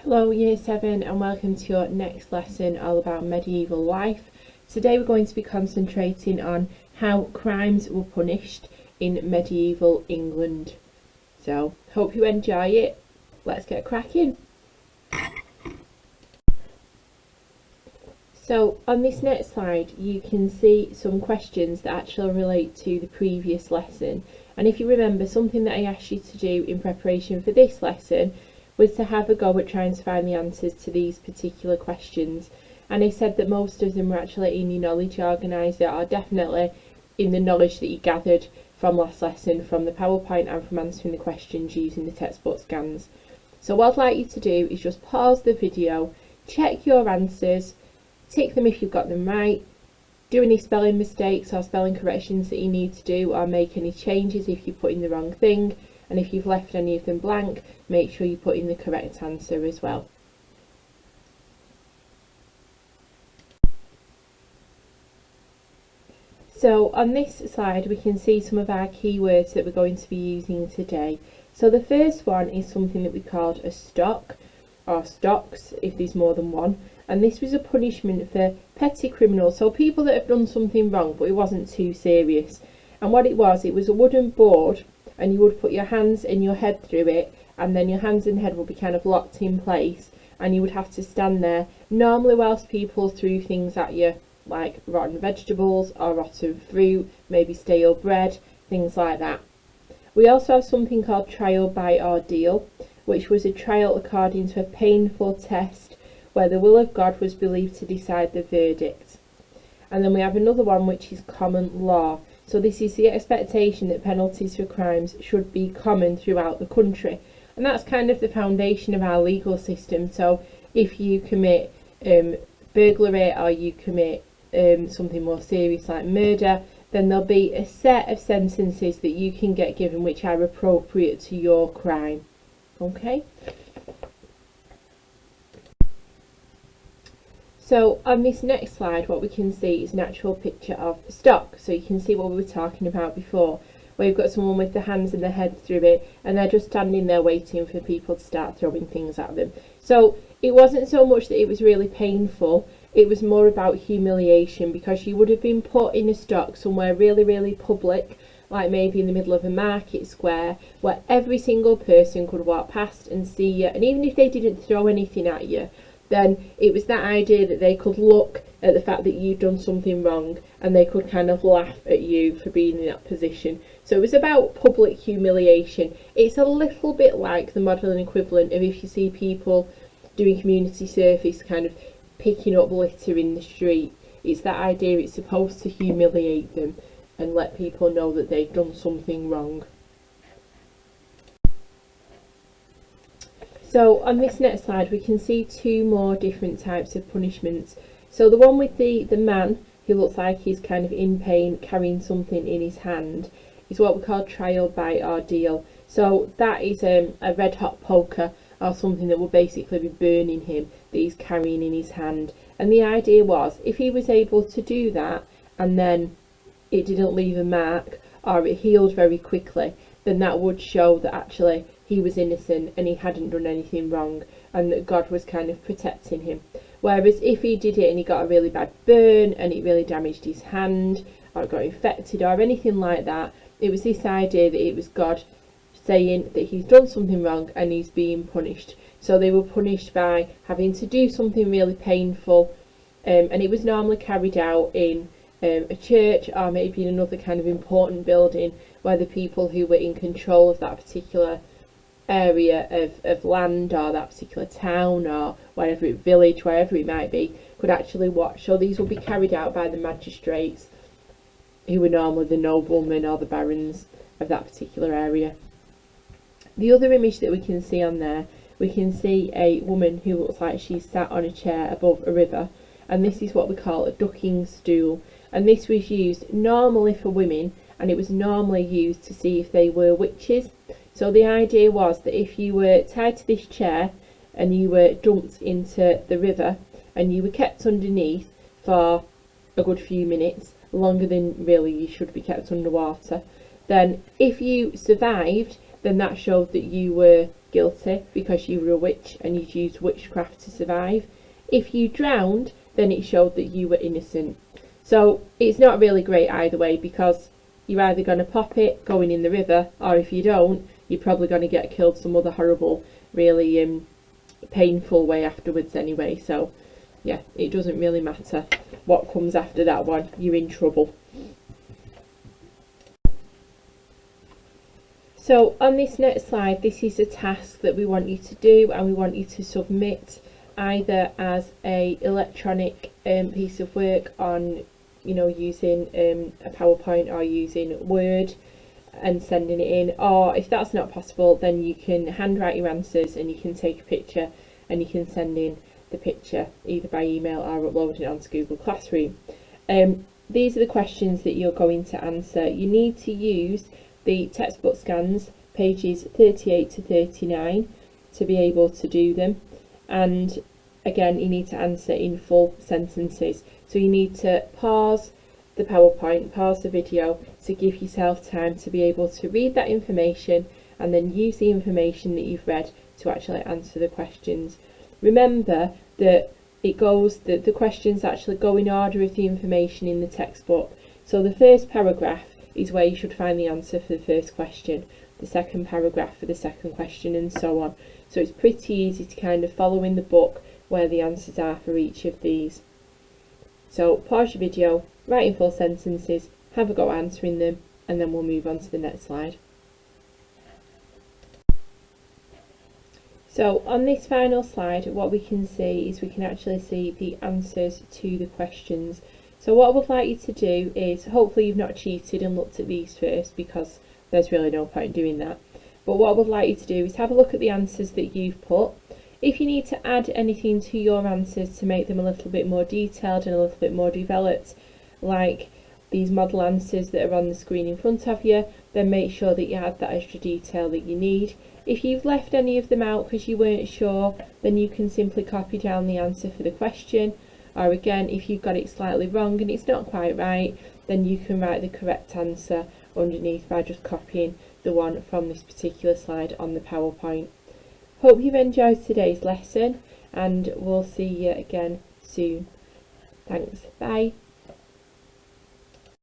Hello Year 7 and welcome to your next lesson all about medieval life. Today we're going to be concentrating on how crimes were punished in medieval England. So, hope you enjoy it. Let's get cracking. So, on this next slide you can see some questions that actually relate to the previous lesson. And if you remember, something that I asked you to do in preparation for this lesson was to have a go at trying to find the answers to these particular questions. And I said that most of them were actually in your knowledge organiser, or definitely in the knowledge that you gathered from last lesson, from the PowerPoint and from answering the questions using the textbook scans. So what I'd like you to do is just pause the video, check your answers, tick them if you've got them right, do any spelling mistakes or spelling corrections that you need to do, or make any changes if you put in the wrong thing, and if you've left any of them blank, make sure you put in the correct answer as well. So on this slide we can see some of our keywords that we're going to be using today. So the first one is something that we called a stock, or stocks if there's more than one, and this was a punishment for petty criminals, so people that have done something wrong but it wasn't too serious. And what it was a wooden board, and you would put your hands and your head through it, and then your hands and head would be kind of locked in place, and you would have to stand there normally whilst people threw things at you like rotten vegetables or rotten fruit, maybe stale bread, things like that. We also have something called trial by ordeal, which was a trial according to a painful test where the will of God was believed to decide the verdict. And then we have another one which is common law. So this is the expectation that penalties for crimes should be common throughout the country. And that's kind of the foundation of our legal system. So if you commit burglary, or you commit something more serious like murder, then there'll be a set of sentences that you can get given which are appropriate to your crime. Okay? So on this next slide what we can see is an actual picture of a stock. So you can see what we were talking about before, where you've got someone with their hands and their head through it, and they're just standing there waiting for people to start throwing things at them. So it wasn't so much that it was really painful, it was more about humiliation, because you would have been put in a stock somewhere really public, like maybe in the middle of a market square, where every single person could walk past and see you, and even if they didn't throw anything at you, then it was that idea that they could look at the fact that you'd done something wrong and they could kind of laugh at you for being in that position. So it was about public humiliation. It's a little bit like the modern equivalent of if you see people doing community service, kind of picking up litter in the street. It's that idea, it's supposed to humiliate them and let people know that they've done something wrong. So on this next slide we can see two more different types of punishments. So the one with the man who looks like he's kind of in pain carrying something in his hand is what we call trial by ordeal. So that is a red hot poker or something that will basically be burning him that he's carrying in his hand. And the idea was, if he was able to do that and then it didn't leave a mark or it healed very quickly, then that would show that actually he was innocent and he hadn't done anything wrong, and that God was kind of protecting him. Whereas if he did it and he got a really bad burn and it really damaged his hand or it got infected or anything like that, it was this idea that it was God saying that he's done something wrong and he's being punished. So they were punished by having to do something really painful, and it was normally carried out in a church or maybe in another kind of important building where the people who were in control of that particular area of land or that particular town or whatever village, wherever it might be, could actually watch. So these will be carried out by the magistrates, who were normally the noblemen or the barons of that particular area. The other image that we can see on there, we can see a woman who looks like she's sat on a chair above a river, and this is what we call a ducking stool, and this was used normally for women, and it was normally used to see if they were witches. So the idea was that if you were tied to this chair and you were dumped into the river and you were kept underneath for a good few minutes, longer than really you should be kept underwater, then if you survived, then that showed that you were guilty because you were a witch and you'd used witchcraft to survive. If you drowned, then it showed that you were innocent. So it's not really great either way, because you're either going to pop it going in the river, or if you don't, you're probably going to get killed some other horrible, really painful way afterwards anyway. So yeah, it doesn't really matter what comes after that one, you're in trouble. So on this next slide, this is a task that we want you to do, and we want you to submit either as a electronic piece of work on, using a PowerPoint or using Word and sending it in, or if that's not possible, then you can handwrite your answers and you can take a picture and you can send in the picture either by email or upload it onto Google Classroom. These are the questions that you're going to answer. You need to use the textbook scans, pages 38 to 39, to be able to do them. And again, you need to answer in full sentences. So you need to pause the PowerPoint, pause the video, to give yourself time to be able to read that information and then use the information that you've read to actually answer the questions. Remember that the questions actually go in order of the information in the textbook. So the first paragraph is where you should find the answer for the first question, the second paragraph for the second question, and so on. So it's pretty easy to kind of follow in the book where the answers are for each of these. So pause your video, write in full sentences, have a go at answering them, and then we'll move on to the next slide. So on this final slide, what we can see is we can actually see the answers to the questions. So what I would like you to do is, hopefully you've not cheated and looked at these first, because there's really no point in doing that. But what I would like you to do is have a look at the answers that you've put. If you need to add anything to your answers to make them a little bit more detailed and a little bit more developed, like these model answers that are on the screen in front of you, then make sure that you add that extra detail that you need. If you've left any of them out because you weren't sure, then you can simply copy down the answer for the question. Or again, if you've got it slightly wrong and it's not quite right, then you can write the correct answer underneath by just copying the one from this particular slide on the PowerPoint. Hope you've enjoyed today's lesson, and we'll see you again soon. Thanks, bye.